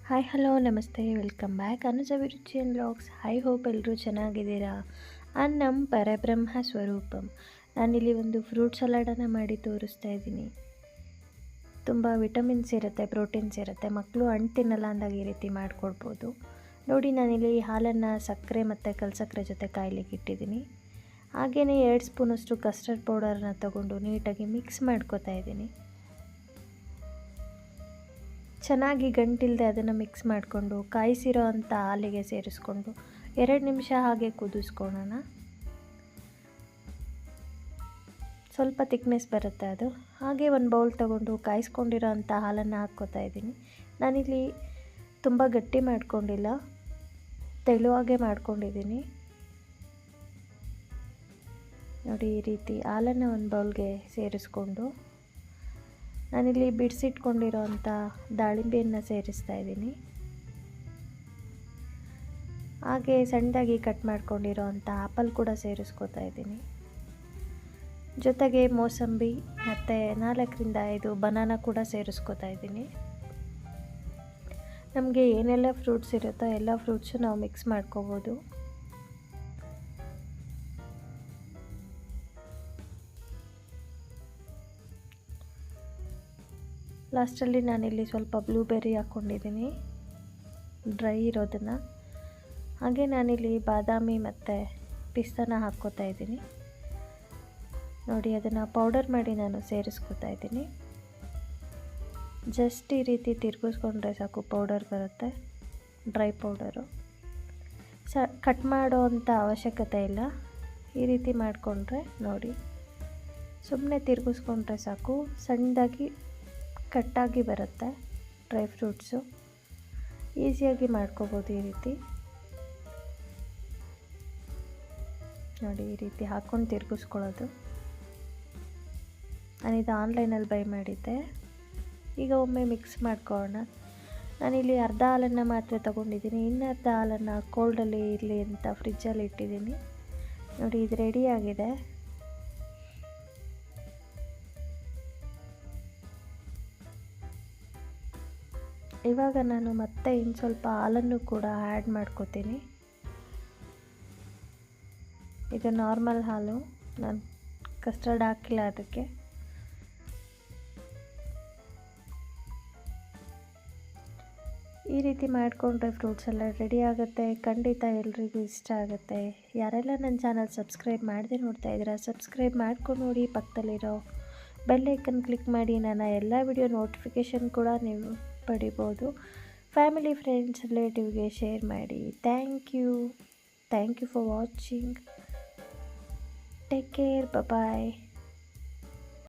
Hi hello ನಮಸ್ತೆ welcome back Anuja ಅಭಿರುಚಿ and vlogs. Hope ಎಲ್ಲರೂ ಚೆನ್ನಾಗಿದ್ದೀರಾ. ಅನ್ನಂ ಪರಬ್ರಹ್ಮ ಸ್ವರೂಪಂ. ನಾನಿಲ್ಲಿ ಒಂದು ಫ್ರೂಟ್ ಸಲಾಡನ್ನು ಮಾಡಿ ತೋರಿಸ್ತಾ ಇದ್ದೀನಿ. ತುಂಬ ವಿಟಮಿನ್ಸ್ ಇರುತ್ತೆ, ಪ್ರೋಟೀನ್ಸ್ ಇರುತ್ತೆ. ಮಕ್ಕಳು ಹಣ್ಣು ತಿನ್ನಲ್ಲ ಅಂದಾಗ ಈ ರೀತಿ ಮಾಡಿಕೊಡ್ಬೋದು. ನೋಡಿ, ನಾನಿಲ್ಲಿ ಹಾಲನ್ನು ಸಕ್ಕರೆ ಮತ್ತು ಕಲ್ಸಕ್ಕರೆ ಜೊತೆ ಕಾಯ್ಲಿಕ್ಕೆ ಇಟ್ಟಿದ್ದೀನಿ. ಹಾಗೆಯೇ 2 ಸ್ಪೂನಷ್ಟು ಕಸ್ಟರ್ಡ್ ಪೌಡರನ್ನ ತೊಗೊಂಡು ನೀಟಾಗಿ ಮಿಕ್ಸ್ ಮಾಡ್ಕೊತಾ ಇದ್ದೀನಿ. ಚೆನ್ನಾಗಿ ಗಂಟಿಲ್ಲದೆ ಅದನ್ನು ಮಿಕ್ಸ್ ಮಾಡಿಕೊಂಡು ಕಾಯಿಸಿರೋ ಅಂಥ ಹಾಲಿಗೆ ಸೇರಿಸ್ಕೊಂಡು 2 ನಿಮಿಷ ಹಾಗೆ ಕುದಿಸ್ಕೊಳ್ಳೋಣ. ಸ್ವಲ್ಪ ತಿಕ್ನೆಸ್ ಬರುತ್ತೆ ಅದು. ಹಾಗೆ ಒಂದು ಬೌಲ್ ತೊಗೊಂಡು ಕಾಯಿಸ್ಕೊಂಡಿರೋ ಅಂಥ ಹಾಲನ್ನು ಹಾಕ್ಕೋತಾ ಇದ್ದೀನಿ. ನಾನಿಲ್ಲಿ ತುಂಬ ಗಟ್ಟಿ ಮಾಡ್ಕೊಂಡಿಲ್ಲ, ತೆಳುವಾಗೆ ಮಾಡ್ಕೊಂಡಿದ್ದೀನಿ. ನೋಡಿ, ಈ ರೀತಿ ಹಾಲನ್ನು ಒಂದು ಬೌಲ್ಗೆ ಸೇರಿಸ್ಕೊಂಡು ನಾನಿಲ್ಲಿ ಬಿಡಿಸಿಟ್ಕೊಂಡಿರೋ ಅಂಥ ದಾಳಿಂಬೆಯನ್ನು ಸೇರಿಸ್ತಾ ಇದ್ದೀನಿ. ಹಾಗೆ ಸಣ್ಣದಾಗಿ ಕಟ್ ಮಾಡ್ಕೊಂಡಿರೋ ಅಂಥ ಆಪಲ್ ಕೂಡ ಸೇರಿಸ್ಕೊತಾ ಇದ್ದೀನಿ. ಜೊತೆಗೆ ಮೋಸಂಬಿ ಮತ್ತು 4ರಿಂದ 5 ಬನಾನಾ ಕೂಡ ಸೇರಿಸ್ಕೊತಾ ಇದ್ದೀನಿ. ನಮಗೆ ಏನೆಲ್ಲ ಫ್ರೂಟ್ಸ್ ಇರುತ್ತೋ ಎಲ್ಲ ಫ್ರೂಟ್ಸು ನಾವು ಮಿಕ್ಸ್ ಮಾಡ್ಕೋಬೋದು. ಲಾಸ್ಟಲ್ಲಿ ನಾನಿಲ್ಲಿ ಸ್ವಲ್ಪ ಬ್ಲೂಬೆರ್ರಿ ಹಾಕ್ಕೊಂಡಿದ್ದೀನಿ, ಡ್ರೈ ಇರೋದನ್ನು. ಹಾಗೆ ನಾನಿಲ್ಲಿ ಬಾದಾಮಿ ಮತ್ತು ಪಿಸ್ತಾನ ಹಾಕ್ಕೋತಾ ಇದ್ದೀನಿ. ನೋಡಿ, ಅದನ್ನು ಪೌಡರ್ ಮಾಡಿ ನಾನು ಸೇರಿಸ್ಕೊತಾ ಇದ್ದೀನಿ. ಜಸ್ಟ್ ಈ ರೀತಿ ತಿರುಗಿಸ್ಕೊಂಡ್ರೆ ಸಾಕು, ಪೌಡರ್ ಬರುತ್ತೆ, ಡ್ರೈ ಪೌಡರು. ಕಟ್ ಮಾಡೋ ಅಂಥ ಅವಶ್ಯಕತೆ ಇಲ್ಲ. ಈ ರೀತಿ ಮಾಡಿಕೊಂಡ್ರೆ ನೋಡಿ, ಸುಮ್ಮನೆ ತಿರುಗಿಸ್ಕೊಂಡ್ರೆ ಸಾಕು, ಸಣ್ಣದಾಗಿ ಕಟ್ಟಾಗಿ ಬರುತ್ತೆ. ಡ್ರೈ ಫ್ರೂಟ್ಸು ಈಸಿಯಾಗಿ ಮಾಡ್ಕೋಬೋದು ಈ ರೀತಿ. ನೋಡಿ, ಈ ರೀತಿ ಹಾಕ್ಕೊಂಡು ತಿರುಗಿಸ್ಕೊಳ್ಳೋದು. ನಾನಿದು ಆನ್ಲೈನಲ್ಲಿ ಬೈ ಮಾಡಿದ್ದೆ. ಈಗ ಒಮ್ಮೆ ಮಿಕ್ಸ್ ಮಾಡ್ಕೊಳ್ಳೋಣ. ನಾನಿಲ್ಲಿ ಅರ್ಧ ಹಾಲನ್ನು ಮಾತ್ರ ತೊಗೊಂಡಿದ್ದೀನಿ, ಇನ್ನು ಅರ್ಧ ಹಾಲನ್ನು ಕೋಲ್ಡಲ್ಲಿ ಇರಲಿ ಅಂತ ಫ್ರಿಜ್ಜಲ್ಲಿ ಇಟ್ಟಿದ್ದೀನಿ. ನೋಡಿ, ಇದು ರೆಡಿಯಾಗಿದೆ. ಇವಾಗ ನಾನು ಮತ್ತೆ ಇನ್ನು ಸ್ವಲ್ಪ ಹಾಲನ್ನು ಕೂಡ ಆ್ಯಡ್ ಮಾಡ್ಕೋತೀನಿ. ಇದು ನಾರ್ಮಲ್ ಹಾಲು, ನಾನು ಕಸ್ಟರ್ಡ್ ಹಾಕಿಲ್ಲ ಅದಕ್ಕೆ. ಈ ರೀತಿ ಮಾಡಿಕೊಂಡ್ರೆ ಫ್ರೂಟ್ಸ್ ಎಲ್ಲ ರೆಡಿ ಆಗುತ್ತೆ. ಖಂಡಿತ ಎಲ್ರಿಗೂ ಇಷ್ಟ ಆಗುತ್ತೆ. ಯಾರೆಲ್ಲ ನನ್ನ ಚಾನಲ್ ಸಬ್ಸ್ಕ್ರೈಬ್ ಮಾಡದೆ ನೋಡ್ತಾ ಇದ್ದೀರಾ, ಸಬ್ಸ್ಕ್ರೈಬ್ ಮಾಡ್ಕೊಂಡು ನೋಡಿ. ಪಕ್ಕದಲ್ಲಿರೋ ಬೆಲ್ ಐಕನ್ ಕ್ಲಿಕ್ ಮಾಡಿ ನನ್ನ ಎಲ್ಲ ವಿಡಿಯೋ ನೋಟಿಫಿಕೇಷನ್ ಕೂಡ ನೀವು ಪಡಿಬೋದು. ಫ್ಯಾಮಿಲಿ, ಫ್ರೆಂಡ್ಸ್, ರಿಲೇಟಿವ್ಗೆ ಶೇರ್ ಮಾಡಿ. Thank you for watching. Take care. Bye.